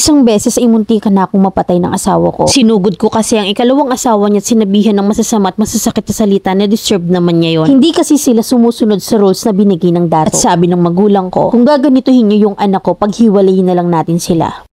Isang beses ay munti ka na akong mapatay ng asawa ko. Sinugod ko kasi ang ikalawang asawa niya at sinabihan ng masasama at masasakit na salita na deserve naman niya yon. Hindi kasi sila sumusunod sa rules na binigay ng dato. At sabi ng magulang ko, kung gaganituhin niyo yung anak ko, paghiwalayin na lang natin sila.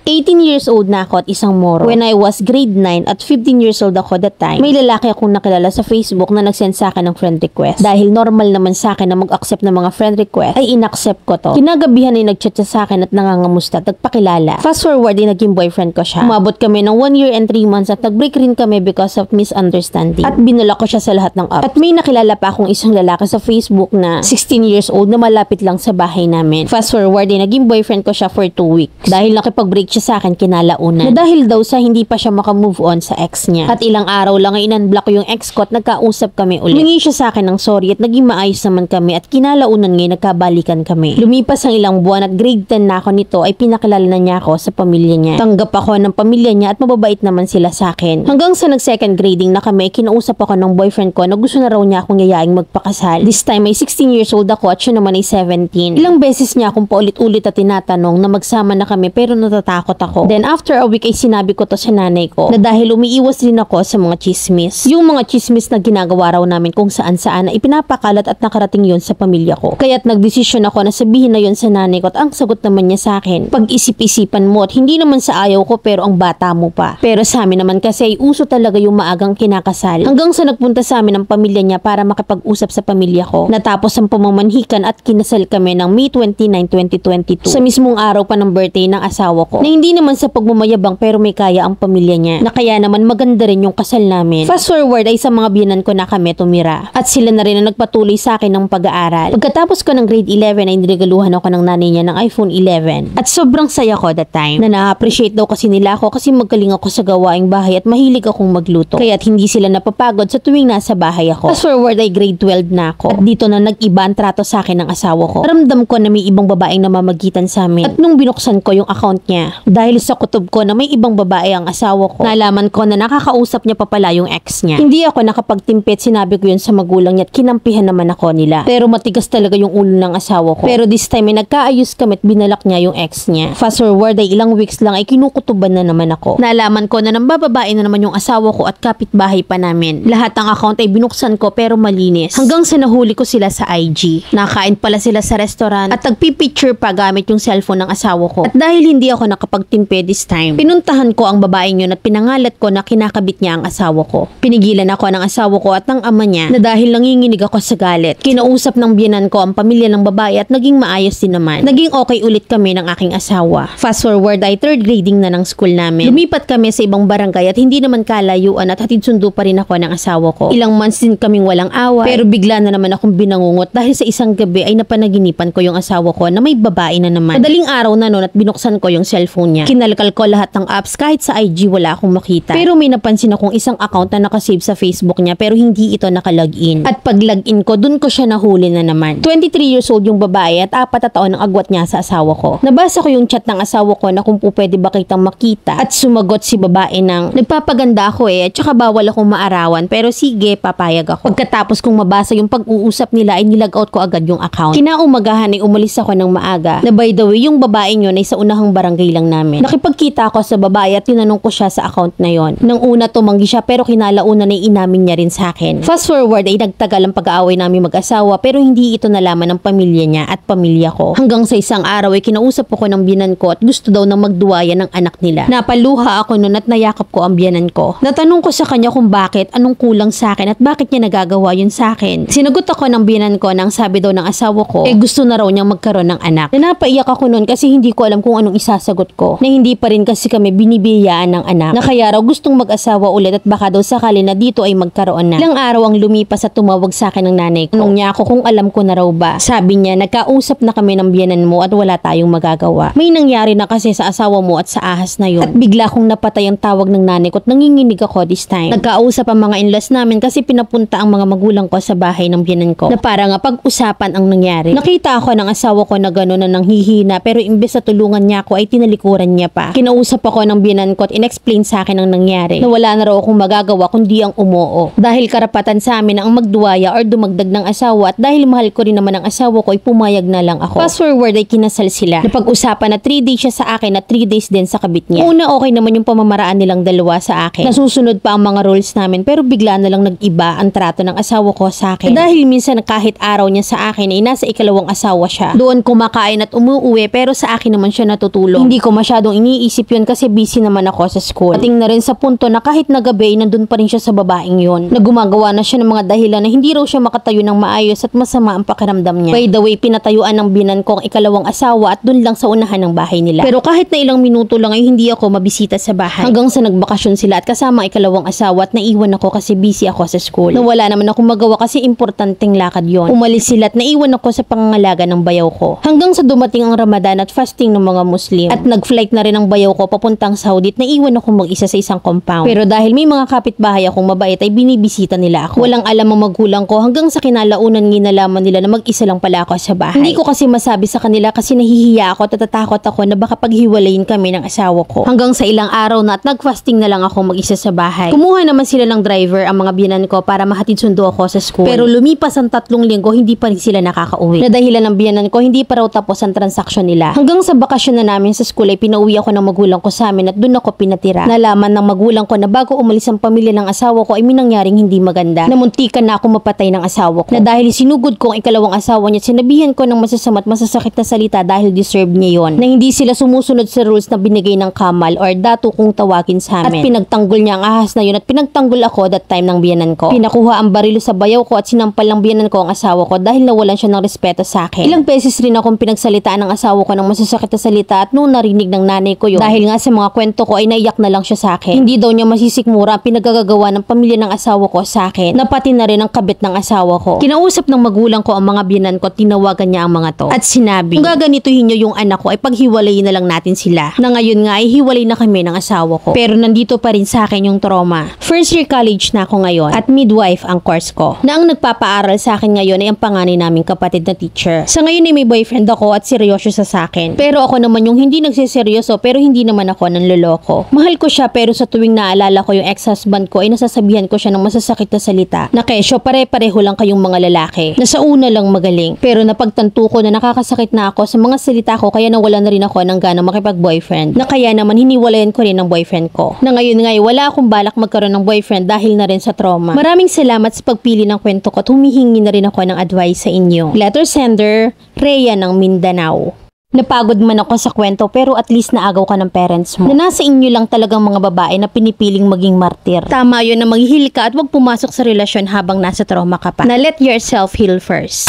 18 years old na ako at isang moro. When I was grade 9 at 15 years old ako that time, may lalaki akong nakilala sa Facebook na nag-send sa akin ng friend request. Dahil normal naman sa akin na mag-accept ng mga friend request, ay in-accept ko to. Kinagabihan ay nag-chat siya sa akin at nangangamusta at nagpakilala. Fast forward ay naging boyfriend ko siya. Umabot kami ng 1 year and 3 months at nag-break rin kami because of misunderstanding. At binulak ko siya sa lahat ng apps. At may nakilala pa akong isang lalaki sa Facebook na 16 years old na malapit lang sa bahay namin. Fast forward ay naging boyfriend ko siya for 2 weeks. Dahil nakipag-break siya sa akin kinalaunan. Na dahil daw sa hindi pa siya makamove on sa ex niya. At ilang araw lang ay in-unblock ko yung ex ko at nagkausap kami ulit. Humingi siya sa akin ng sorry at naging maayos naman kami at kinalaunan ngayon nagkabalikan kami. Lumipas ang ilang buwan at grade 10 na ako nito ay pinakilala na niya ako sa pamilya niya. Tanggap ako ng pamilya niya at mababait naman sila sa akin. Hanggang sa nag-second grading na kami, kinausap ako ng boyfriend ko na gusto na raw niya akong yayaing magpakasal. This time ay 16 years old ako at siya naman ay 17. Ilang beses niya akong paulit-ulit at tinatanong na magsama na kami pero natatakot ako. Then after a week ay sinabi ko to sa nanay ko na dahil umiiwas rin ako sa mga chismis. Yung mga chismis na ginagawa raw namin kung saan-saan na ipinapakalat at nakarating yun sa pamilya ko. Kaya't nagdesisyon ako na sabihin na yun sa nanay ko at ang sagot naman niya sa akin, pag-isip-isipan mo at hindi naman sa ayaw ko pero ang bata mo pa. Pero sa amin naman kasi ay uso talaga yung maagang kinakasal. Hanggang sa nagpunta sa amin ang pamilya niya para makipag-usap sa pamilya ko. Natapos ang pamamanhikan at kinasal kami ng May 29, 2022. Sa mismong araw pa ng birthday ng asawa ko. Na hindi naman sa pagmamayabang pero may kaya ang pamilya niya. Na kaya naman maganda rin yung kasal namin. Fast forward ay sa mga biyanan ko na kami tumira. At sila na rin ang nagpatuloy sa akin ng pag-aaral. Pagkatapos ko ng grade 11 ay niregaluhan ako ng nanay niya ng iPhone 11. At sobrang saya ko that time. Na na-appreciate daw kasi nila ako kasi magaling ako sa gawaing bahay at mahilig akong magluto. Kaya't hindi sila napapagod sa tuwing nasa bahay ako. Fast forward ay grade 12 na ako. At dito na nag-iba ang trato sa akin ng asawa ko. Ramdam ko na may ibang babaeng namamagitan sa amin. At nung binuksan ko yung account niya, dahil sa kutob ko na may ibang babae ang asawa ko, nalaman ko na nakakausap niya pa pala yung ex niya. Hindi ako nakapagtimpit, sinabi ko yun sa magulang niya at kinampihan naman ako nila. Pero matigas talaga yung ulo ng asawa ko. Pero this time ay nagkaayos kami at binalak niya yung ex niya. Fast forward ay ilang weeks lang ay kinukutuban na naman ako. Nalaman ko na nambababae na naman yung asawa ko at kapitbahay pa namin. Lahat ng account ay binuksan ko pero malinis. Hanggang sa nahuli ko sila sa IG. Nakain pala sila sa restaurant at nagpipicture pa gamit yung cellphone ng asawa ko. At dahil hindi ako nakapagtimpe this time, pinuntahan ko ang babaeng yun at pinangalat ko na kinakabit niya ang asawa ko. Pinigilan ako ng asawa ko at ng ama niya na dahil nanginginig ako sa galit. Kinausap ng biyanan ko ang pamilya ng babae at naging maayos din naman. Naging okay ulit kami ng aking asawa. Fast forward ay third grading na ng school namin. Lumipat kami sa ibang barangay at hindi naman kalayuan at hatid sundo pa rin ako ng asawa ko. Ilang months din kaming walang away pero bigla na naman akong binangungot dahil sa isang gabi ay napanaginipan ko yung asawa ko na may babae na naman. Madaling araw na noon at binuksan ko yung cellphone niya. Kinalkal ko lahat ng apps kahit sa IG wala akong makita. Pero may napansin akong isang account na nakasave sa Facebook niya pero hindi ito nakalogin. At pag login ko, dun ko siya nahuli na naman. 23 years old yung babae at 4 na taon ang agwat niya sa asawa ko. Nabasa ko yung chat ng asawa ko na kung pwede ba kitang makita at sumagot si babae ng nagpapaganda ako at saka bawal akong maarawan pero sige papayag ako. Pagkatapos kong mabasa yung pag-uusap nila ay nilag-out ko agad yung account. Kinaumagahan ay umalis ako ng maaga na by the way yung babae yun ay sa unahang barangay lang namin. Nakipagkita ako sa babae at tinanong ko siya sa account na yon. Nang una tumanggi siya pero kinalaunan ay inamin niya rin sa akin. Fast forward ay nagtagal ang pag-aaway namin mag-asawa pero hindi ito nalaman ng pamilya niya at pamilya ko. Hanggang sa isang araw ay kinausap ako ng biyanan ko at gusto daw na magduwaya ng anak nila. Napaluha ako noon at nayakap ko ang biyanan ko. Natanong ko sa kanya kung bakit, anong kulang sa akin at bakit niya nagagawa yun sa akin. Sinagot ako ng biyanan ko nang sabi daw ng asawa ko gusto na raw niyang magkaroon ng anak. Na napaiyak ako noon kasi hindi ko alam kung anong isasagot ko. Na hindi pa rin kasi kami binibiyayaan ng anak. Na kaya raw gustong mag-asawa ulit at baka daw sakali na dito ay magkaroon na. Ilang araw ang lumipas at tumawag sa akin ng nanay ko. Tanong niya ako kung alam ko na raw ba. Sabi niya nagkausap na kami ng biyanan mo at wala tayong magagawa. May nangyari na kasi sa asawa mo at sa ahas na yun. At bigla kong napatay ang tawag ng nanay ko at nanginginig ako this time. Nagkausap ang mga in-laws namin kasi pinapunta ang mga magulang ko sa bahay ng biyanan ko. Na para nga pag-usapan ang nangyari. Nakita ako ng asawa ko na gano'n na nanghihina pero imbes na tulungan niya ako ay tinalikuran tinalikuran niya pa. Kinausap ako ng biyenan ko at inexplain sa akin ang nangyari. Na wala na raw akong magagawa kundi ang umuo. Dahil karapatan sa amin ang magduwaya or dumagdag ng asawa at dahil mahal ko rin naman ang asawa ko ay pumayag na lang ako. Fast forward ay kinasal sila. Napag-usapan na 3 days siya sa akin at 3 days din sa kabit niya. Una okay naman yung pamamaraan nilang dalawa sa akin. Nasusunod pa ang mga rules namin pero bigla na lang nag-iba ang trato ng asawa ko sa akin. Dahil minsan kahit araw niya sa akin ay nasa ikalawang asawa siya. Doon kumakain at umuuwi pero sa akin naman siya natutulog. Hindi ko masyadong iniisip yun kasi busy naman ako sa school. Ating na rin sa punto na kahit na gabi nandun pa rin siya sa babaeng yun. Nagumagawa na siya ng mga dahilan na hindi raw siya makatayo ng maayos at masama ang pakiramdam niya. By the way, pinatayuan ng binan ko ang ikalawang asawa at dun lang sa unahan ng bahay nila. Pero kahit na ilang minuto lang ay hindi ako mabisita sa bahay. Hanggang sa nagbakasyon sila at kasama ang ikalawang asawa at naiwan ako kasi busy ako sa school. Nawala naman ako magawa kasi importanteng lakad yon. Umalis sila at naiwan ako sa pangangalaga ng bayaw ko. Hanggang sa dumating ang Ramadan at fasting ng mga Muslim. At nag-flight na rin ang bayaw ko papuntang Saudi at naiwan ako mag-isa sa isang compound. Pero dahil may mga kapitbahay akong mabait ay binibisita nila ako. Walang alam ang magulang ko hanggang sa kinalaunan nginalaman nila na mag-isa lang pala ako sa bahay. Hindi ko kasi masabi sa kanila kasi nahihiya ako at natatakot ako na baka paghiwalayin kami ng asawa ko. Hanggang sa ilang araw na at nag-fasting na lang ako mag-isa sa bahay. Kumuha naman sila ng driver ang mga biyanan ko para mahatid sundo ako sa school. Pero lumipas ang 3 linggo hindi pa rin sila nakakauwi. Na dahilan ng biyanan ko hindi pa raw tapos ang transaksyon nila. Hanggang sa bakasyon na namin sa school ay pinauwi ako ng magulang ko sa amin at doon ako pinatira. Nalaman ng magulang ko na bago umalis ang pamilya ng asawa ko ay may nangyaring hindi maganda. Namuntikan na ako mapatay ng asawa ko. Na dahil sinugod ko ang ikalawang asawa niya, sinabihan ko ng masasama at masasakit na salita dahil deserve niya yon. Na hindi sila sumusunod sa rules na binigay ng Kamal or dato kung tawagin sa amin. At pinagtanggol niya ang ahas na yun at pinagtanggol ako that time ng biyanan ko. Pinakuha ang barilo sa bayaw ko at sinampal ng biyanan ko ang asawa ko dahil nawalan siya ng respeto sa akin. Ilang beses rin akong pinagsalitaan ng asawa ko ng masasakit na salita at noong narinig ng nanay ko yun, dahil nga sa mga kwento ko ay naiyak na lang siya sa akin. Hindi daw niya masisikmura ang pinagagagawa ng pamilya ng asawa ko sa akin, na pati na rin ang kabit ng asawa ko. Kinausap ng magulang ko ang mga biyanan ko at tinawagan niya ang mga to. At sinabi, kung gaganituhin niyo yung anak ko ay paghiwalayin na lang natin sila. Na ngayon nga ay hiwalay na kami ng asawa ko. Pero nandito pa rin sa akin yung trauma. First year college na ako ngayon at midwife ang course ko. Na ang nagpapaaral sa akin ngayon ay ang panganay naming kapatid na teacher. Sa ngayon ay may boyfriend ako at seryoso siya sa akin. Pero ako naman yung hindi nagsiseryoso pero hindi naman ako nanloloko. Mahal ko siya pero sa tuwing naalala ko yung ex-husband ko ay nasasabihan ko siya ng masasakit na salita. Na kesyo pare-pareho lang kayong mga lalaki. Na sa una lang magaling. Pero napagtanto ko na nakakasakit na ako sa mga salita ko kaya nawala na rin ako ng gana makipag-boyfriend. Na kaya naman hiniwalayan ko rin ng boyfriend ko. Na ngayon nga wala akong balak magkaroon ng boyfriend dahil na rin sa trauma. Maraming salamat sa pagpili ng kwento ko at humihingi na rin ako ng advice sa inyo. Letter sender, Rhea ng Mindanao. Napagod man ako sa kwento pero at least naagaw ka ng parents mo. Na nasa inyo lang talagang mga babae na pinipiling maging martir. Tama yun na maghihil ka at wag pumasok sa relasyon habang nasa trauma ka pa. Na let yourself heal first.